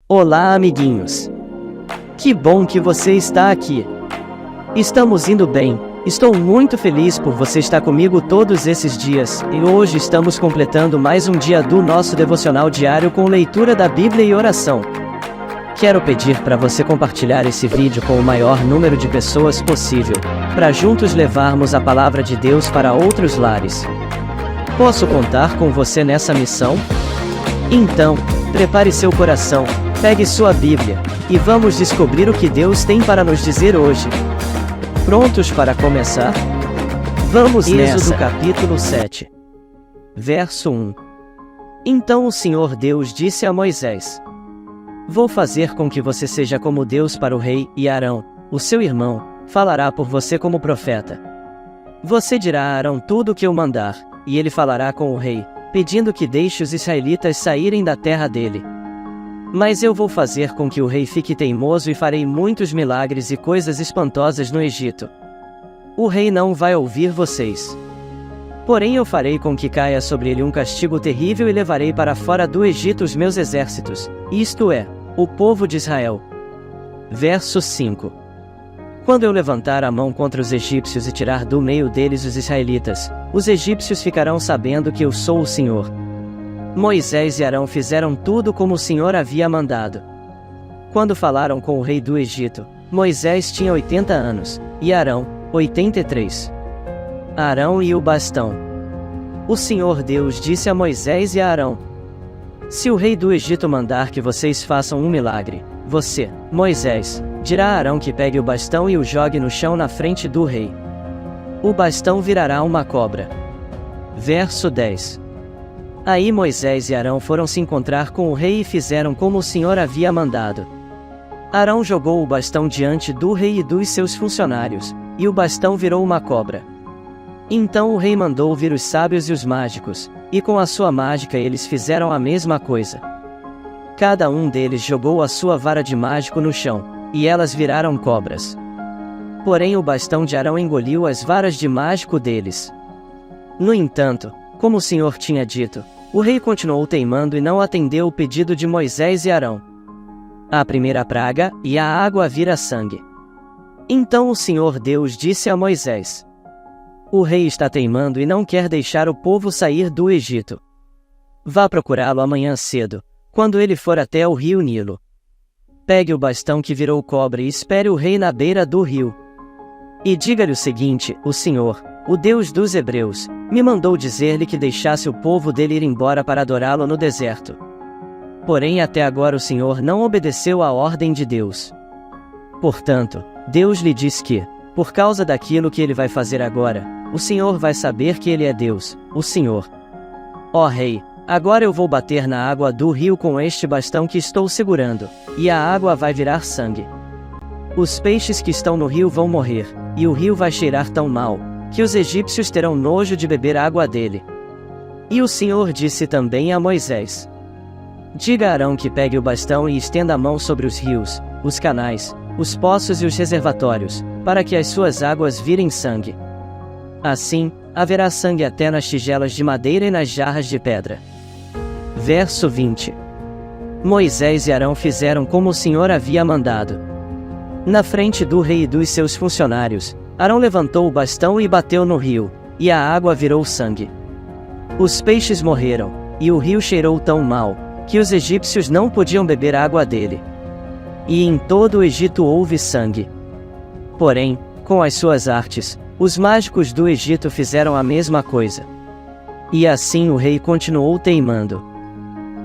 Olá, amiguinhos! Que bom que você está aqui! Estamos indo bem. Estou muito feliz por você estar comigo todos esses dias, e hoje estamos completando mais um dia do nosso devocional diário com leitura da Bíblia e oração. Quero pedir para você compartilhar esse vídeo com o maior número de pessoas possível, para juntos levarmos a palavra de Deus para outros lares. Posso contar com você nessa missão? Então, prepare seu coração, pegue sua Bíblia, e vamos descobrir o que Deus tem para nos dizer hoje. Prontos para começar? Vamos nessa! Êxodo capítulo 7. Verso 1. Então o Senhor Deus disse a Moisés: Vou fazer com que você seja como Deus para o rei, e Arão, o seu irmão, falará por você como profeta. Você dirá a Arão tudo o que eu mandar, e ele falará com o rei, pedindo que deixe os israelitas saírem da terra dele. Mas eu vou fazer com que o rei fique teimoso e farei muitos milagres e coisas espantosas no Egito. O rei não vai ouvir vocês. Porém eu farei com que caia sobre ele um castigo terrível e levarei para fora do Egito os meus exércitos, isto é, o povo de Israel. Verso 5. Quando eu levantar a mão contra os egípcios e tirar do meio deles os israelitas, os egípcios ficarão sabendo que eu sou o Senhor. Moisés e Arão fizeram tudo como o Senhor havia mandado. Quando falaram com o rei do Egito, Moisés tinha 80 anos, e Arão, 83. Arão e o bastão. O Senhor Deus disse a Moisés e a Arão: Se o rei do Egito mandar que vocês façam um milagre, você, Moisés, dirá a Arão que pegue o bastão e o jogue no chão na frente do rei. O bastão virará uma cobra. Verso 10. Aí Moisés e Arão foram se encontrar com o rei e fizeram como o Senhor havia mandado. Arão jogou o bastão diante do rei e dos seus funcionários, e o bastão virou uma cobra. Então o rei mandou vir os sábios e os mágicos, e com a sua mágica eles fizeram a mesma coisa. Cada um deles jogou a sua vara de mágico no chão, e elas viraram cobras. Porém o bastão de Arão engoliu as varas de mágico deles. No entanto, como o Senhor tinha dito, o rei continuou teimando e não atendeu o pedido de Moisés e Arão. A primeira praga, e a água vira sangue. Então o Senhor Deus disse a Moisés: O rei está teimando e não quer deixar o povo sair do Egito. Vá procurá-lo amanhã cedo, quando ele for até o rio Nilo. Pegue o bastão que virou cobra e espere o rei na beira do rio. E diga-lhe o seguinte: o Senhor, o Deus dos Hebreus, me mandou dizer-lhe que deixasse o povo dele ir embora para adorá-lo no deserto. Porém até agora o Senhor não obedeceu à ordem de Deus. Portanto, Deus lhe diz que, por causa daquilo que ele vai fazer agora, o Senhor vai saber que ele é Deus, o Senhor. Ó rei, agora eu vou bater na água do rio com este bastão que estou segurando, e a água vai virar sangue. Os peixes que estão no rio vão morrer, e o rio vai cheirar tão mal, que os egípcios terão nojo de beber água dele. E o Senhor disse também a Moisés: Diga a Arão que pegue o bastão e estenda a mão sobre os rios, os canais, os poços e os reservatórios, para que as suas águas virem sangue. Assim, haverá sangue até nas tigelas de madeira e nas jarras de pedra. Verso 20. Moisés e Arão fizeram como o Senhor havia mandado. Na frente do rei e dos seus funcionários, Arão levantou o bastão e bateu no rio, e a água virou sangue. Os peixes morreram, e o rio cheirou tão mal, que os egípcios não podiam beber água dele. E em todo o Egito houve sangue. Porém, com as suas artes, os mágicos do Egito fizeram a mesma coisa. E assim o rei continuou teimando.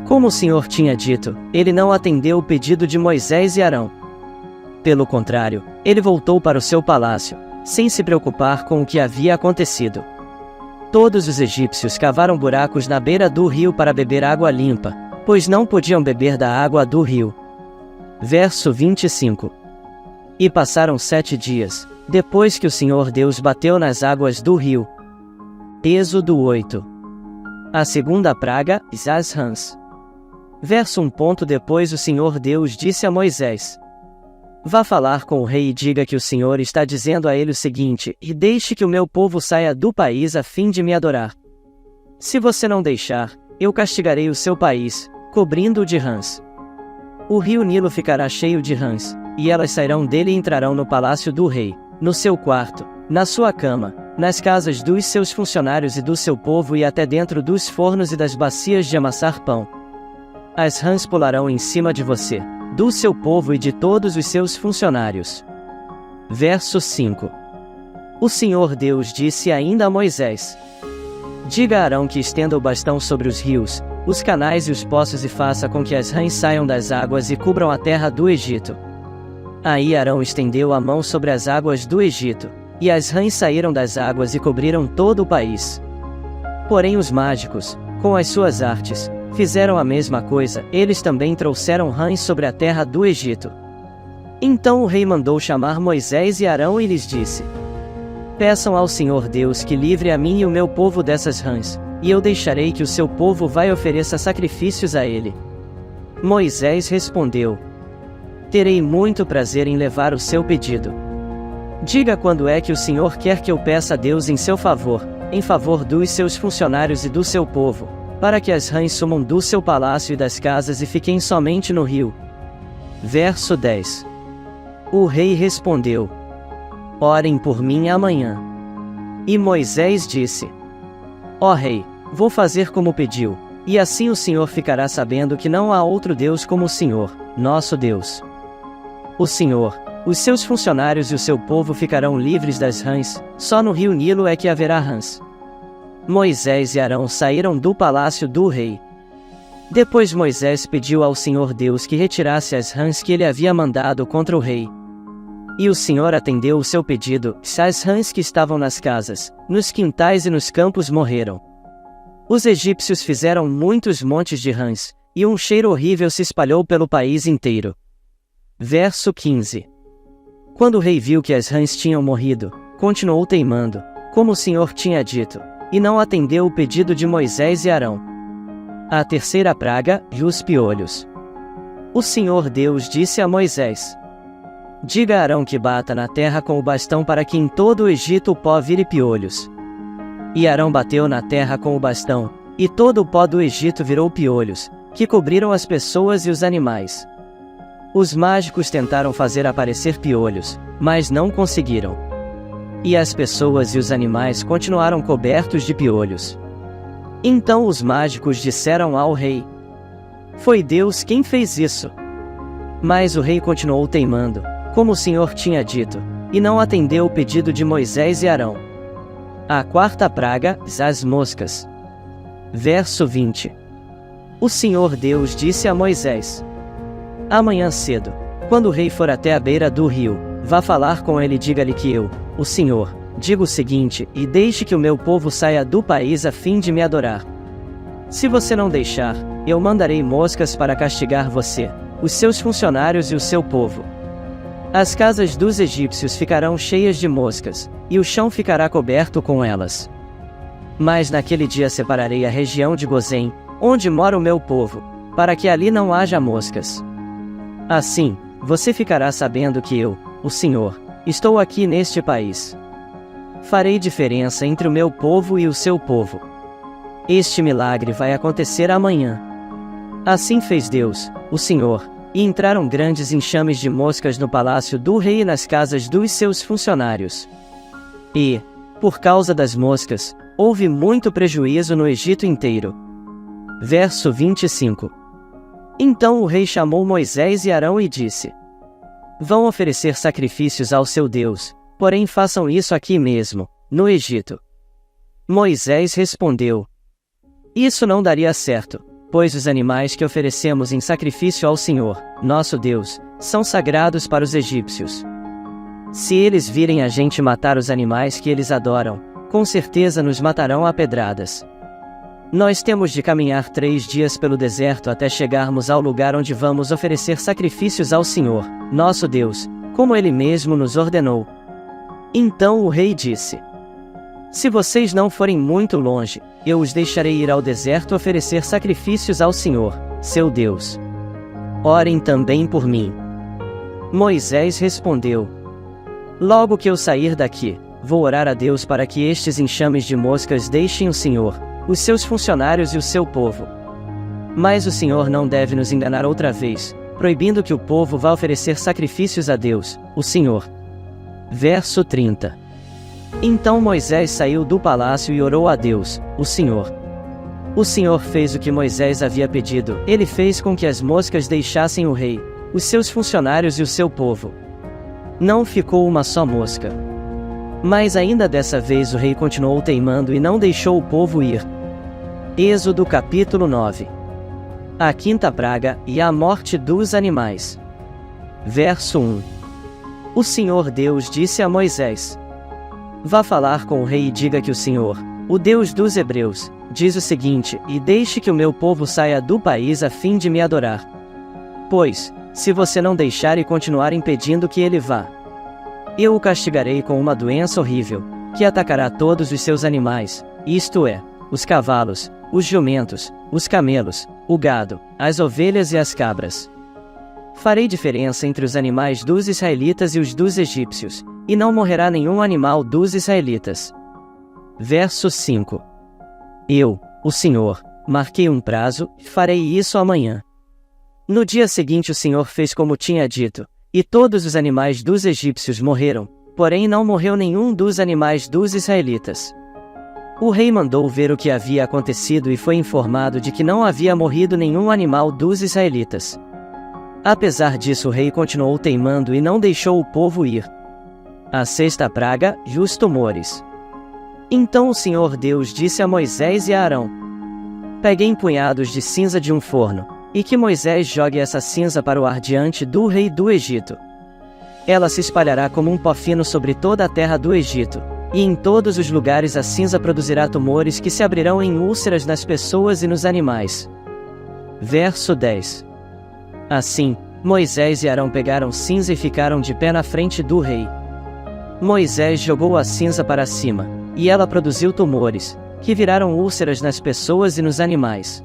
Como o Senhor tinha dito, ele não atendeu o pedido de Moisés e Arão. Pelo contrário, ele voltou para o seu palácio, sem se preocupar com o que havia acontecido. Todos os egípcios cavaram buracos na beira do rio para beber água limpa, pois não podiam beber da água do rio. Verso 25. E passaram 7 dias, depois que o Senhor Deus bateu nas águas do rio. Êxodo 8. A segunda praga, as rãs. Verso 1. Depois o Senhor Deus disse a Moisés: Vá falar com o rei e diga que o Senhor está dizendo a ele o seguinte: e deixe que o meu povo saia do país a fim de me adorar. Se você não deixar, eu castigarei o seu país, cobrindo-o de rãs. O rio Nilo ficará cheio de rãs, e elas sairão dele e entrarão no palácio do rei, no seu quarto, na sua cama, nas casas dos seus funcionários e do seu povo e até dentro dos fornos e das bacias de amassar pão. As rãs pularão em cima de você, do seu povo e de todos os seus funcionários. Verso 5. O Senhor Deus disse ainda a Moisés: Diga a Arão que estenda o bastão sobre os rios, os canais e os poços e faça com que as rãs saiam das águas e cubram a terra do Egito. Aí Arão estendeu a mão sobre as águas do Egito, e as rãs saíram das águas e cobriram todo o país. Porém os mágicos, com as suas artes, fizeram a mesma coisa, eles também trouxeram rãs sobre a terra do Egito. Então o rei mandou chamar Moisés e Arão e lhes disse: Peçam ao Senhor Deus que livre a mim e o meu povo dessas rãs, e eu deixarei que o seu povo vá e ofereça sacrifícios a ele. Moisés respondeu: Terei muito prazer em levar o seu pedido. Diga quando é que o Senhor quer que eu peça a Deus em seu favor, em favor dos seus funcionários e do seu povo, para que as rãs sumam do seu palácio e das casas e fiquem somente no rio. Verso 10. O rei respondeu: Orem por mim amanhã. E Moisés disse: Ó rei, vou fazer como pediu, e assim o Senhor ficará sabendo que não há outro Deus como o Senhor, nosso Deus. O Senhor, os seus funcionários e o seu povo ficarão livres das rãs, só no rio Nilo é que haverá rãs. Moisés e Arão saíram do palácio do rei. Depois Moisés pediu ao Senhor Deus que retirasse as rãs que ele havia mandado contra o rei. E o Senhor atendeu o seu pedido, as rãs que estavam nas casas, nos quintais e nos campos morreram. Os egípcios fizeram muitos montes de rãs, e um cheiro horrível se espalhou pelo país inteiro. Verso 15. Quando o rei viu que as rãs tinham morrido, continuou teimando, como o Senhor tinha dito, e não atendeu o pedido de Moisés e Arão. A terceira praga, os piolhos. O Senhor Deus disse a Moisés: Diga a Arão que bata na terra com o bastão para que em todo o Egito o pó vire piolhos. E Arão bateu na terra com o bastão, e todo o pó do Egito virou piolhos, que cobriram as pessoas e os animais. Os mágicos tentaram fazer aparecer piolhos, mas não conseguiram. E as pessoas e os animais continuaram cobertos de piolhos. Então os mágicos disseram ao rei: Foi Deus quem fez isso. Mas o rei continuou teimando, como o Senhor tinha dito, e não atendeu o pedido de Moisés e Arão. A quarta praga, as moscas. Verso 20. O Senhor Deus disse a Moisés: Amanhã cedo, quando o rei for até a beira do rio, vá falar com ele e diga-lhe que eu, o Senhor, digo o seguinte: e deixe que o meu povo saia do país a fim de me adorar. Se você não deixar, eu mandarei moscas para castigar você, os seus funcionários e o seu povo. As casas dos egípcios ficarão cheias de moscas, e o chão ficará coberto com elas. Mas naquele dia separarei a região de Gozém, onde mora o meu povo, para que ali não haja moscas. Assim, você ficará sabendo que eu, o Senhor, estou aqui neste país. Farei diferença entre o meu povo e o seu povo. Este milagre vai acontecer amanhã. Assim fez Deus, o Senhor, e entraram grandes enxames de moscas no palácio do rei e nas casas dos seus funcionários. E, por causa das moscas, houve muito prejuízo no Egito inteiro. Verso 25. Então o rei chamou Moisés e Arão e disse: Vão oferecer sacrifícios ao seu Deus, porém façam isso aqui mesmo, no Egito. Moisés respondeu: Isso não daria certo, pois os animais que oferecemos em sacrifício ao Senhor, nosso Deus, são sagrados para os egípcios. Se eles virem a gente matar os animais que eles adoram, com certeza nos matarão a pedradas. Nós temos de caminhar 3 dias pelo deserto até chegarmos ao lugar onde vamos oferecer sacrifícios ao Senhor, nosso Deus, como Ele mesmo nos ordenou. Então o rei disse: Se vocês não forem muito longe, eu os deixarei ir ao deserto oferecer sacrifícios ao Senhor, seu Deus. Orem também por mim. Moisés respondeu: Logo que eu sair daqui, vou orar a Deus para que estes enxames de moscas deixem o Senhor, os seus funcionários e o seu povo. Mas o Senhor não deve nos enganar outra vez, proibindo que o povo vá oferecer sacrifícios a Deus, o Senhor. Verso 30. Então Moisés saiu do palácio e orou a Deus, o Senhor. O Senhor fez o que Moisés havia pedido. Ele fez com que as moscas deixassem o rei, os seus funcionários e o seu povo. Não ficou uma só mosca. Mas ainda dessa vez o rei continuou teimando e não deixou o povo ir. Êxodo capítulo 9. A quinta praga e a morte dos animais. Verso 1. O Senhor Deus disse a Moisés: Vá falar com o rei e diga que o Senhor, o Deus dos Hebreus, diz o seguinte: e deixe que o meu povo saia do país a fim de me adorar. Pois, se você não deixar e continuar impedindo que ele vá, eu o castigarei com uma doença horrível, que atacará todos os seus animais, isto é, os cavalos, os jumentos, os camelos, o gado, as ovelhas e as cabras. Farei diferença entre os animais dos israelitas e os dos egípcios, e não morrerá nenhum animal dos israelitas. Verso 5. Eu, o Senhor, marquei um prazo, e farei isso amanhã. No dia seguinte o Senhor fez como tinha dito, e todos os animais dos egípcios morreram, porém não morreu nenhum dos animais dos israelitas. O rei mandou ver o que havia acontecido e foi informado de que não havia morrido nenhum animal dos israelitas. Apesar disso, o rei continuou teimando e não deixou o povo ir. A sexta praga, os tumores. Então o Senhor Deus disse a Moisés e a Arão: Peguem punhados de cinza de um forno, e que Moisés jogue essa cinza para o ar diante do rei do Egito. Ela se espalhará como um pó fino sobre toda a terra do Egito, e em todos os lugares a cinza produzirá tumores que se abrirão em úlceras nas pessoas e nos animais. Verso 10. Assim, Moisés e Arão pegaram cinza e ficaram de pé na frente do rei. Moisés jogou a cinza para cima, e ela produziu tumores, que viraram úlceras nas pessoas e nos animais.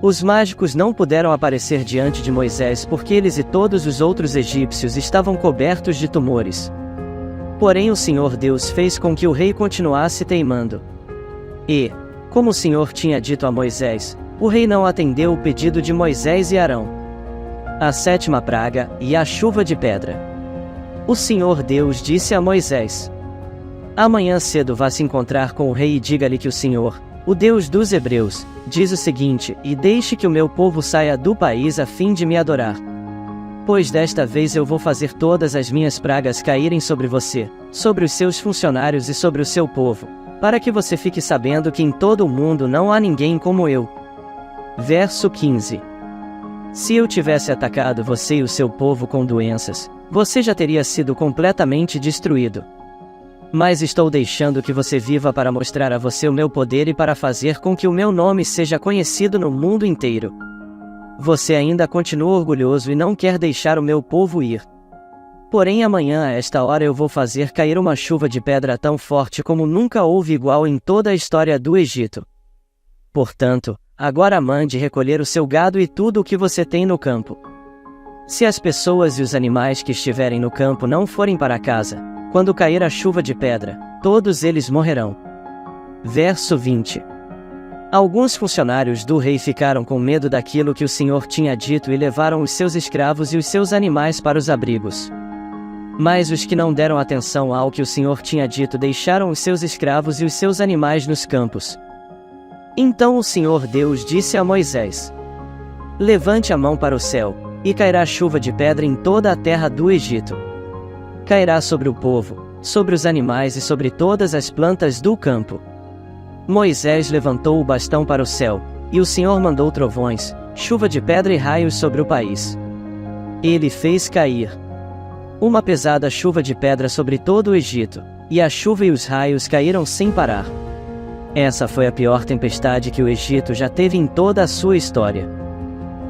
Os mágicos não puderam aparecer diante de Moisés porque eles e todos os outros egípcios estavam cobertos de tumores. Porém o Senhor Deus fez com que o rei continuasse teimando. E, como o Senhor tinha dito a Moisés, o rei não atendeu o pedido de Moisés e Arão. A sétima praga, e a chuva de pedra. O Senhor Deus disse a Moisés: Amanhã cedo vá se encontrar com o rei e diga-lhe que o Senhor, o Deus dos Hebreus, diz o seguinte: e deixe que o meu povo saia do país a fim de me adorar. Pois desta vez eu vou fazer todas as minhas pragas caírem sobre você, sobre os seus funcionários e sobre o seu povo, para que você fique sabendo que em todo o mundo não há ninguém como eu. Verso 15. Se eu tivesse atacado você e o seu povo com doenças, você já teria sido completamente destruído. Mas estou deixando que você viva para mostrar a você o meu poder e para fazer com que o meu nome seja conhecido no mundo inteiro. Você ainda continua orgulhoso e não quer deixar o meu povo ir. Porém amanhã a esta hora eu vou fazer cair uma chuva de pedra tão forte como nunca houve igual em toda a história do Egito. Portanto, agora mande recolher o seu gado e tudo o que você tem no campo. Se as pessoas e os animais que estiverem no campo não forem para casa, quando cair a chuva de pedra, todos eles morrerão. Verso 20. Alguns funcionários do rei ficaram com medo daquilo que o Senhor tinha dito e levaram os seus escravos e os seus animais para os abrigos. Mas os que não deram atenção ao que o Senhor tinha dito deixaram os seus escravos e os seus animais nos campos. Então o Senhor Deus disse a Moisés: Levante a mão para o céu, e cairá chuva de pedra em toda a terra do Egito. Cairá sobre o povo, sobre os animais e sobre todas as plantas do campo. Moisés levantou o bastão para o céu, e o Senhor mandou trovões, chuva de pedra e raios sobre o país. Ele fez cair uma pesada chuva de pedra sobre todo o Egito, e a chuva e os raios caíram sem parar. Essa foi a pior tempestade que o Egito já teve em toda a sua história.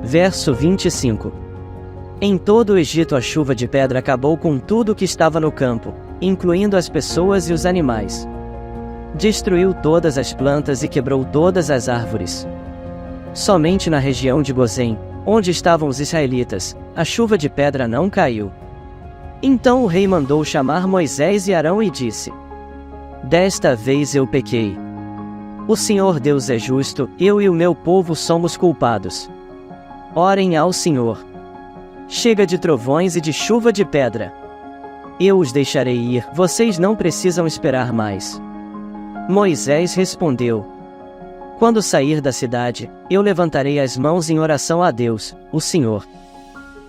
Verso 25. Em todo o Egito a chuva de pedra acabou com tudo o que estava no campo, incluindo as pessoas e os animais. Destruiu todas as plantas e quebrou todas as árvores. Somente na região de Gozém, onde estavam os israelitas, a chuva de pedra não caiu. Então o rei mandou chamar Moisés e Arão e disse: Desta vez eu pequei. O Senhor Deus é justo, eu e o meu povo somos culpados. Orem ao Senhor. Chega de trovões e de chuva de pedra. Eu os deixarei ir, vocês não precisam esperar mais. Moisés respondeu: Quando sair da cidade, eu levantarei as mãos em oração a Deus, o Senhor.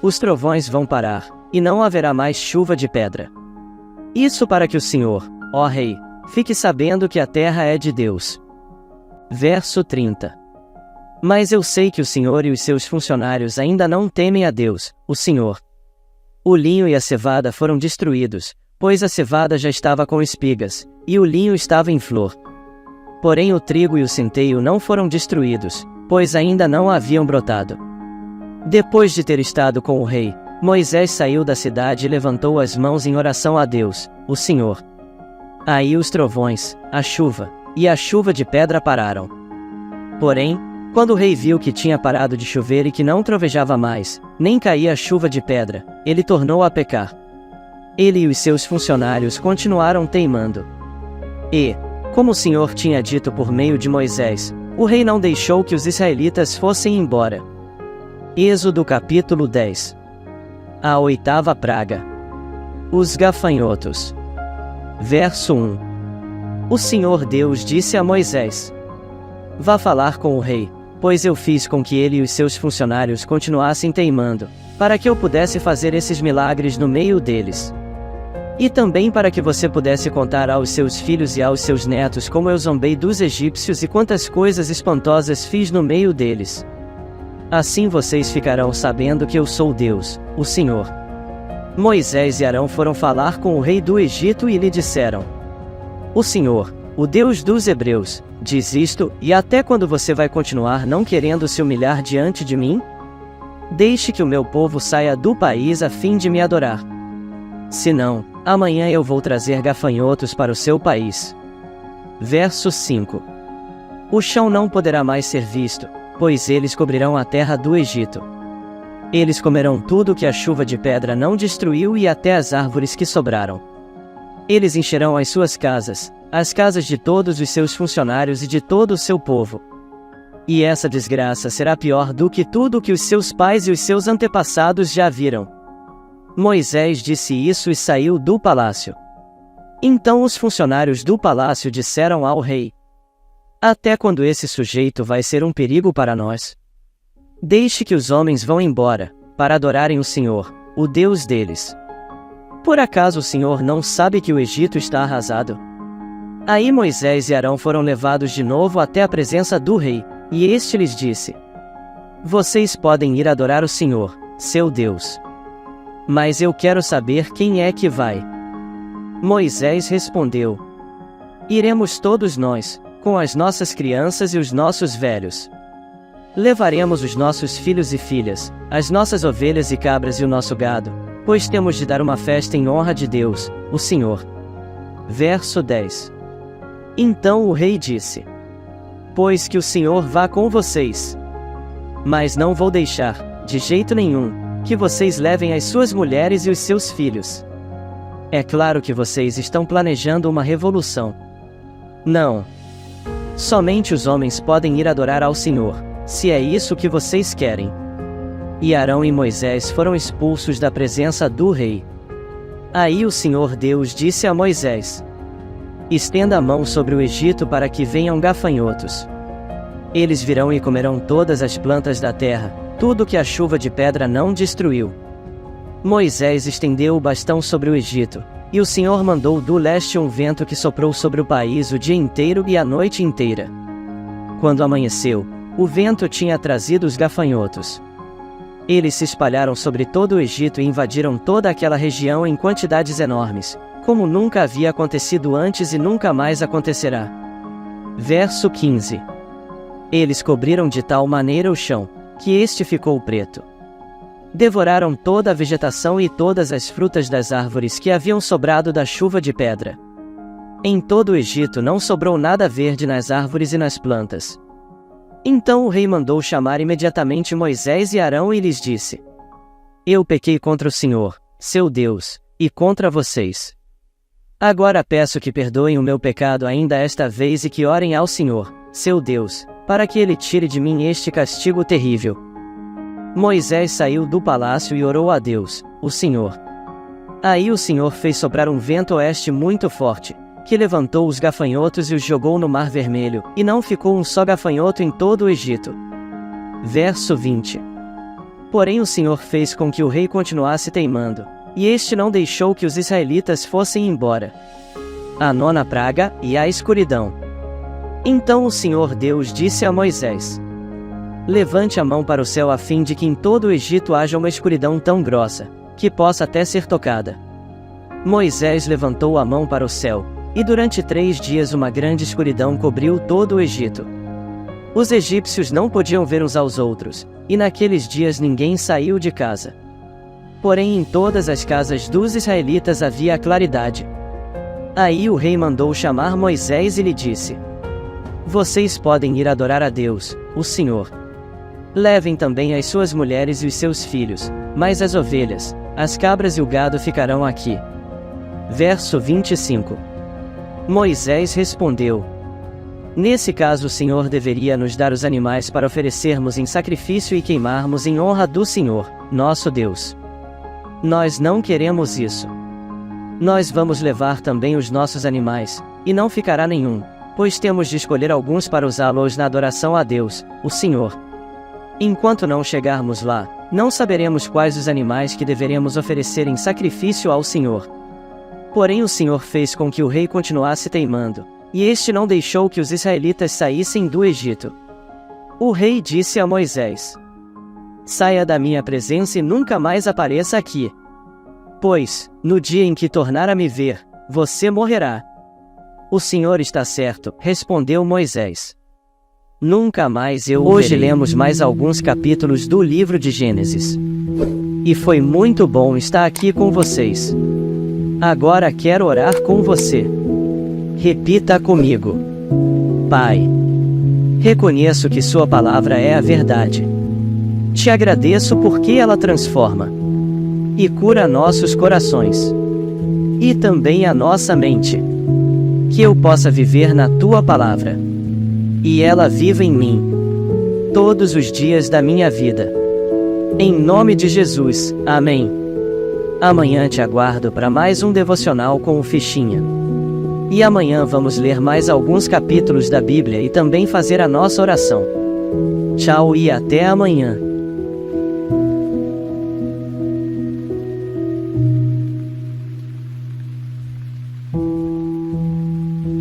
Os trovões vão parar, e não haverá mais chuva de pedra. Isso para que o Senhor, ó Rei, fique sabendo que a terra é de Deus. Verso 30. Mas eu sei que o Senhor e os seus funcionários ainda não temem a Deus, o Senhor. O linho e a cevada foram destruídos, pois a cevada já estava com espigas, e o linho estava em flor. Porém o trigo e o centeio não foram destruídos, pois ainda não haviam brotado. Depois de ter estado com o rei, Moisés saiu da cidade e levantou as mãos em oração a Deus, o Senhor. Aí os trovões, a chuva, e a chuva de pedra pararam. Porém, quando o rei viu que tinha parado de chover e que não trovejava mais, nem caía a chuva de pedra, ele tornou a pecar. Ele e os seus funcionários continuaram teimando. E, como o Senhor tinha dito por meio de Moisés, o rei não deixou que os israelitas fossem embora. Êxodo capítulo 10. A oitava praga. Os gafanhotos. Verso 1. O Senhor Deus disse a Moisés: Vá falar com o rei, pois eu fiz com que ele e os seus funcionários continuassem teimando, para que eu pudesse fazer esses milagres no meio deles. E também para que você pudesse contar aos seus filhos e aos seus netos como eu zombei dos egípcios e quantas coisas espantosas fiz no meio deles. Assim vocês ficarão sabendo que eu sou Deus, o Senhor. Moisés e Arão foram falar com o rei do Egito e lhe disseram: O Senhor, o Deus dos Hebreus, diz isto, e até quando você vai continuar não querendo se humilhar diante de mim? Deixe que o meu povo saia do país a fim de me adorar. Se não, amanhã eu vou trazer gafanhotos para o seu país. Verso 5. O chão não poderá mais ser visto, pois eles cobrirão a terra do Egito. Eles comerão tudo que a chuva de pedra não destruiu e até as árvores que sobraram. Eles encherão as suas casas, as casas de todos os seus funcionários e de todo o seu povo. E essa desgraça será pior do que tudo que os seus pais e os seus antepassados já viram. Moisés disse isso e saiu do palácio. Então os funcionários do palácio disseram ao rei: Até quando esse sujeito vai ser um perigo para nós? Deixe que os homens vão embora, para adorarem o Senhor, o Deus deles. Por acaso o Senhor não sabe que o Egito está arrasado? Aí Moisés e Arão foram levados de novo até a presença do rei, e este lhes disse: Vocês podem ir adorar o Senhor, seu Deus. Mas eu quero saber quem é que vai. Moisés respondeu: Iremos todos nós, com as nossas crianças e os nossos velhos. Levaremos os nossos filhos e filhas, as nossas ovelhas e cabras e o nosso gado, pois temos de dar uma festa em honra de Deus, o Senhor. Verso 10. Então o rei disse: Pois que o Senhor vá com vocês. Mas não vou deixar, de jeito nenhum, que vocês levem as suas mulheres e os seus filhos. É claro que vocês estão planejando uma revolução. Não. Somente os homens podem ir adorar ao Senhor, se é isso que vocês querem. E Arão e Moisés foram expulsos da presença do rei. Aí o Senhor Deus disse a Moisés: Estenda a mão sobre o Egito para que venham gafanhotos. Eles virão e comerão todas as plantas da terra, tudo que a chuva de pedra não destruiu. Moisés estendeu o bastão sobre o Egito, e o Senhor mandou do leste um vento que soprou sobre o país o dia inteiro e a noite inteira. Quando amanheceu, o vento tinha trazido os gafanhotos. Eles se espalharam sobre todo o Egito e invadiram toda aquela região em quantidades enormes, como nunca havia acontecido antes e nunca mais acontecerá. Verso 15. Eles cobriram de tal maneira o chão, que este ficou preto. Devoraram toda a vegetação e todas as frutas das árvores que haviam sobrado da chuva de pedra. Em todo o Egito não sobrou nada verde nas árvores e nas plantas. Então o rei mandou chamar imediatamente Moisés e Arão e lhes disse: Eu pequei contra o Senhor, seu Deus, e contra vocês. Agora peço que perdoem o meu pecado ainda esta vez e que orem ao Senhor, seu Deus, para que ele tire de mim este castigo terrível. Moisés saiu do palácio e orou a Deus, o Senhor. Aí o Senhor fez soprar um vento oeste muito forte, que levantou os gafanhotos e os jogou no Mar Vermelho, e não ficou um só gafanhoto em todo o Egito. Verso 20. Porém o Senhor fez com que o rei continuasse teimando, e este não deixou que os israelitas fossem embora. A nona praga, e a escuridão. Então o Senhor Deus disse a Moisés: levante a mão para o céu a fim de que em todo o Egito haja uma escuridão tão grossa, que possa até ser tocada. Moisés levantou a mão para o céu, e durante 3 dias uma grande escuridão cobriu todo o Egito. Os egípcios não podiam ver uns aos outros, e naqueles dias ninguém saiu de casa. Porém em todas as casas dos israelitas havia claridade. Aí o rei mandou chamar Moisés e lhe disse: vocês podem ir adorar a Deus, o Senhor. Levem também as suas mulheres e os seus filhos, mas as ovelhas, as cabras e o gado ficarão aqui. Verso 25. Moisés respondeu: nesse caso o Senhor deveria nos dar os animais para oferecermos em sacrifício e queimarmos em honra do Senhor, nosso Deus. Nós não queremos isso. Nós vamos levar também os nossos animais, e não ficará nenhum, pois temos de escolher alguns para usá-los na adoração a Deus, o Senhor. Enquanto não chegarmos lá, não saberemos quais os animais que deveremos oferecer em sacrifício ao Senhor. Porém o Senhor fez com que o rei continuasse teimando, e este não deixou que os israelitas saíssem do Egito. O rei disse a Moisés: saia da minha presença e nunca mais apareça aqui. Pois, no dia em que tornar a me ver, você morrerá. O Senhor está certo, respondeu Moisés. Nunca mais eu o verei. Hoje lemos mais alguns capítulos do livro de Gênesis. E foi muito bom estar aqui com vocês. Agora quero orar com você. Repita comigo. Pai, reconheço que sua palavra é a verdade. Te agradeço porque ela transforma e cura nossos corações e também a nossa mente. Que eu possa viver na tua palavra e ela viva em mim todos os dias da minha vida. Em nome de Jesus, amém. Amanhã te aguardo para mais um devocional com o Fichinha. E amanhã vamos ler mais alguns capítulos da Bíblia e também fazer a nossa oração. Tchau e até amanhã.